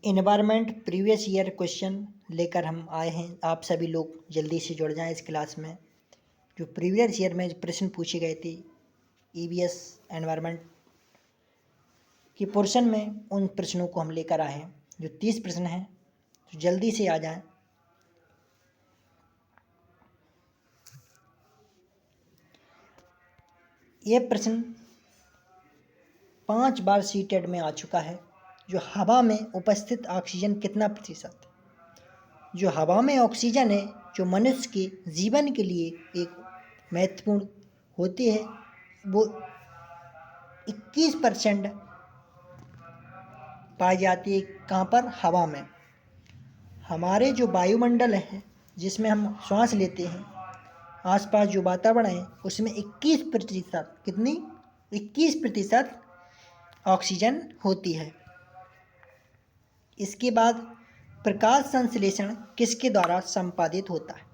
Environment previous year question लेकर हम आए हैं। आप सभी लोग जल्दी से जुड़ जाएं इस क्लास में। जो प्रीवियस ईयर में प्रश्न पूछे गए थे ईवीएस एनवायरनमेंट के पोर्शन में, उन प्रश्नों को हम लेकर आए हैं। जो 30 प्रश्न हैं, तो जल्दी से आ जाएं। ये प्रश्न 5 बार सीटेड में आ चुका है। जो हवा में उपस्थित ऑक्सीजन कितना प्रतिशत? जो हवा में ऑक्सीजन है, जो मनुष्य के जीवन के लिए एक महत्वपूर्ण होती है, वो 21% पाई जाती है। कहाँ पर? हवा में। हमारे जो वायुमंडल है, जिसमें हम श्वास लेते हैं, आसपास जो वातावरण है, उसमें 21% कितनी? 21% ऑक्सीजन होती है। इसके बाद प्रकाश संश्लेषण किसके द्वारा संपादित होता है?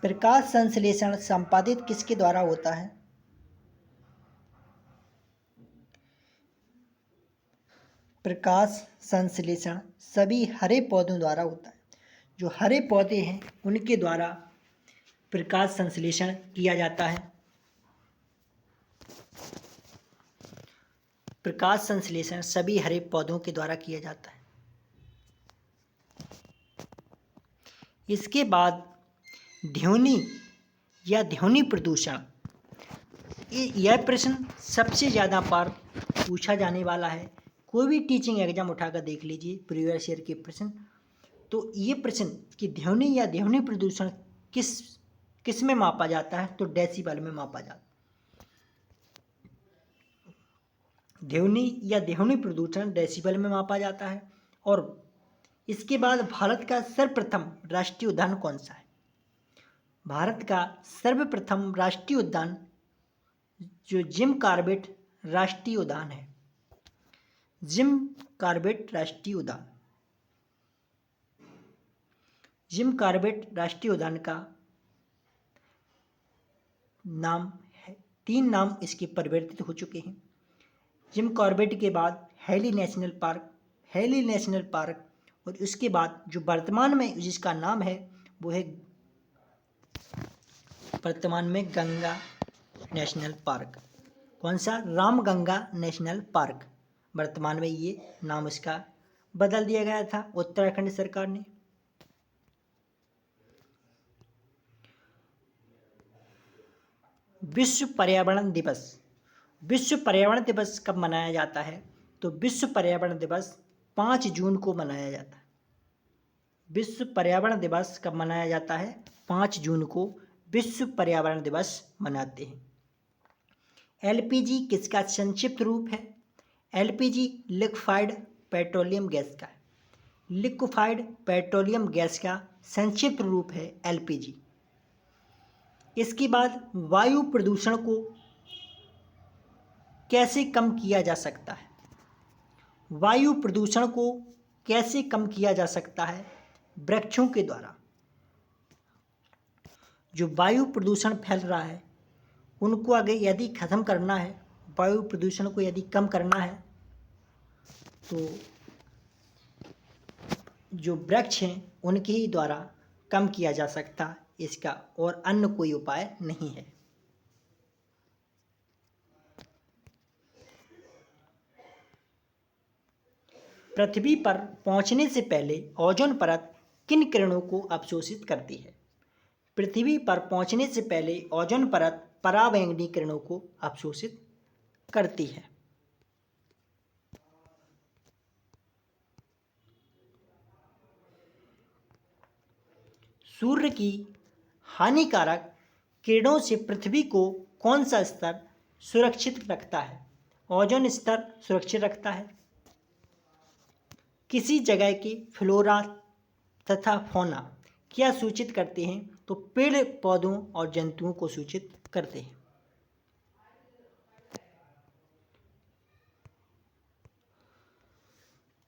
प्रकाश संश्लेषण संपादित किसके द्वारा होता है? प्रकाश संश्लेषण सभी हरे पौधों द्वारा होता है। जो हरे पौधे हैं, उनके द्वारा प्रकाश संश्लेषण किया जाता है। प्रकाश संश्लेषण सभी हरे पौधों के द्वारा किया जाता है। इसके बाद ध्वनि या ध्वनि प्रदूषण, यह प्रश्न सबसे ज़्यादा बार पूछा जाने वाला है। कोई भी टीचिंग एग्जाम उठाकर देख लीजिए प्रीवियस ईयर के प्रश्न, तो ये प्रश्न कि ध्वनि या ध्वनि प्रदूषण किस में मापा जाता है, तो डेसिबल में मापा जाता है। ध्वनि या ध्वनि प्रदूषण डेसिबल में मापा जाता है। और इसके बाद भारत का सर्वप्रथम राष्ट्रीय उद्यान कौन सा है? भारत का सर्वप्रथम राष्ट्रीय उद्यान जो जिम कॉर्बेट राष्ट्रीय उद्यान है। जिम कॉर्बेट राष्ट्रीय उद्यान। जिम कॉर्बेट राष्ट्रीय उद्यान का नाम है, 3 नाम इसके परिवर्तित हो चुके हैं। जिम कॉर्बेट के बाद हेली नेशनल पार्क, और उसके बाद जो वर्तमान में जिसका नाम है, वो है वर्तमान में गंगा नेशनल पार्क। कौन सा? Ramganga national park. वर्तमान में ये नाम इसका बदल दिया गया था उत्तराखंड सरकार ने। विश्व पर्यावरण दिवस। विश्व पर्यावरण दिवस कब मनाया जाता है? तो विश्व पर्यावरण दिवस 5 जून को मनाया जाता है। विश्व पर्यावरण दिवस कब मनाया जाता है? 5 जून को विश्व पर्यावरण दिवस मनाते हैं। एलपीजी किसका संक्षिप्त रूप है? एलपीजी लिक्विफाइड पेट्रोलियम गैस का है। लिक्विफाइड पेट्रोलियम गैस का संक्षिप्त रूप है एलपीजी। इसके बाद वायु प्रदूषण को कैसे कम किया जा सकता है? वायु प्रदूषण को कैसे कम किया जा सकता है? वृक्षों के द्वारा। जो वायु प्रदूषण फैल रहा है, उनको आगे यदि खत्म करना है, वायु प्रदूषण को यदि कम करना है, तो जो वृक्ष हैं उनके ही द्वारा कम किया जा सकता है इसका, और अन्य कोई उपाय नहीं है। पृथ्वी पर पहुंचने से पहले ओजोन परत किन किरणों को अवशोषित करती है? पृथ्वी पर पहुंचने से पहले ओजोन परत पराबैंगनी किरणों को अवशोषित करती है। सूर्य की हानिकारक किरणों से पृथ्वी को कौन सा स्तर सुरक्षित रखता है? ओजोन स्तर सुरक्षित रखता है। किसी जगह के फ्लोरा तथा फौना क्या सूचित करते हैं? तो पेड़ पौधों और जंतुओं को सूचित करते हैं।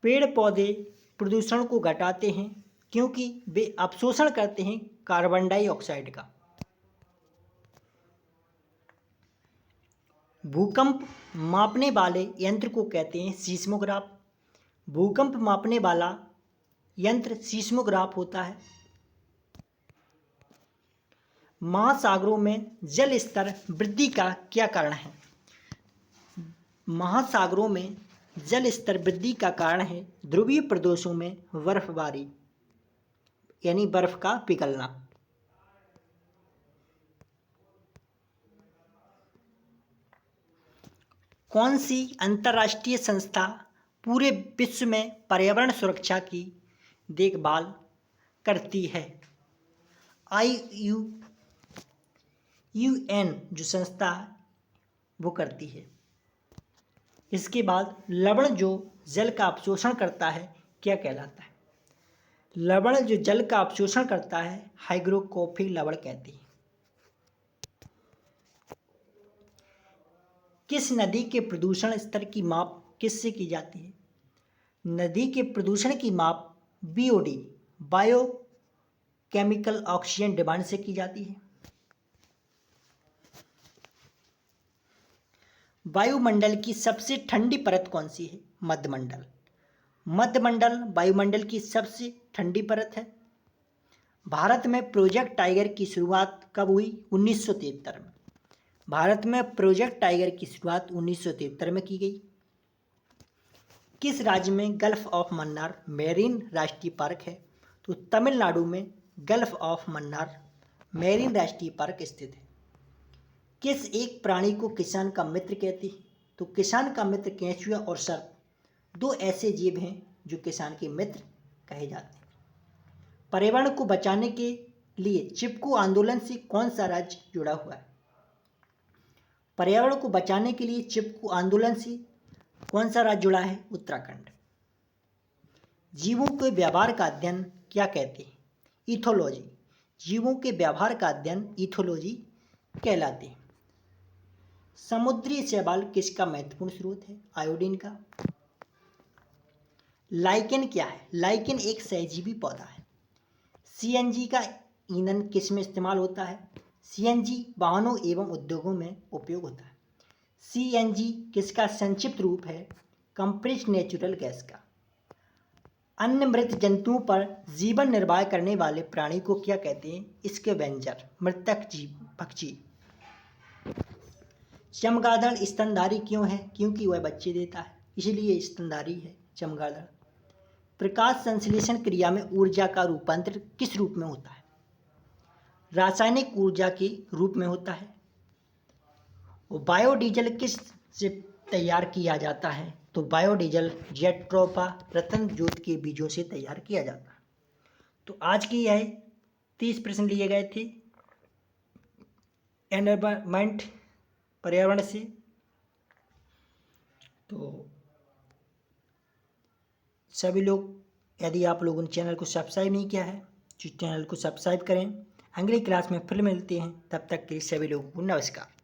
पेड़ पौधे प्रदूषण को घटाते हैं क्योंकि वे अवशोषण करते हैं कार्बन डाइऑक्साइड का। भूकंप मापने वाले यंत्र को कहते हैं सीस्मोग्राफ। भूकंप मापने वाला यंत्र सीस्मोग्राफ होता है। महासागरों में जल स्तर वृद्धि का क्या कारण है? महासागरों में जल स्तर वृद्धि का कारण है ध्रुवीय प्रदेशों में बर्फबारी, यानी बर्फ का पिघलना। कौन सी अंतर्राष्ट्रीय संस्था पूरे विश्व में पर्यावरण सुरक्षा की देखभाल करती है? यूएन जो संस्था वो करती है। इसके बाद लवण जो जल का अवशोषण करता है क्या कहलाता है? लवण जो जल का अवशोषण करता है हाइग्रोस्कोपिक लवण कहती है। किस नदी के प्रदूषण स्तर की माप किससे की जाती है? नदी के प्रदूषण की माप BOD bio chemical oxygen demand से की जाती है। वायुमंडल की सबसे ठंडी परत कौन सी है? मध्यमंडल। मध्यमंडल वायुमंडल की सबसे ठंडी परत है। भारत में प्रोजेक्ट टाइगर की शुरुआत कब हुई? 1973 में। भारत में प्रोजेक्ट टाइगर की शुरुआत 1973 में की गई। किस राज्य में गल्फ ऑफ मन्नार मैरीन राष्ट्रीय पार्क है? तो तमिलनाडु में गल्फ ऑफ मन्नार मैरीन राष्ट्रीय पार्क स्थित है। किस एक प्राणी को किसान का मित्र कहते हैं? तो किसान का मित्र केंचुआ और सर्प दो ऐसे जीव हैं जो किसान के मित्र कहे जाते हैं। पर्यावरण को बचाने के लिए चिपको आंदोलन से कौन सा राज्य जुड़ा हुआ है? पर्यावरण को बचाने के लिए चिपको आंदोलन से कौन सा राज्य जुड़ा है? उत्तराखंड। जीवों के व्यवहार का अध्ययन क्या कहते हैं? इथोलॉजी। जीवों के व्यवहार का अध्ययन इथोलॉजी कहलाते हैं। समुद्री शैवाल किसका महत्वपूर्ण स्रोत है? आयोडीन का। लाइकेन क्या है? लाइकेन एक सहजीवी पौधा है। सीएनजी का ईंधन किस में इस्तेमाल होता है? सीएनजी वाहनों एवं उद्योगों में उपयोग होता है। सीएनजी किसका संक्षिप्त रूप है? कंप्रेस्ड नेचुरल गैस का। अन्य मृत जंतुओं पर जीवन निर्वाह करने वाले प्राणी को क्या कहते हैं? स्कैवेंजर, मृतक जीव पक्षी। चमगादड़ स्तनधारी क्यों है? क्योंकि वह बच्चे देता है, इसलिए स्तनधारी है चमगादड़। प्रकाश संश्लेषण क्रिया में ऊर्जा का रूपांतरण किस रूप में होता है? रासायनिक ऊर्जा के रूप में होता है। बायोडीजल किस से तैयार किया जाता है? तो बायोडीजल जेट्रोफा रतन जोत के बीजों से तैयार किया जाता है। तो आज की यह 30 प्रश्न लिए गए थे एनवायरनमेंट पर्यावरण से। तो सभी लोग, यदि आप लोगों ने चैनल को सब्सक्राइब नहीं किया है तो चैनल को सब्सक्राइब करें। अगली क्लास में फिर मिलते हैं, तब तक के लिए सभी लोगों को नमस्कार।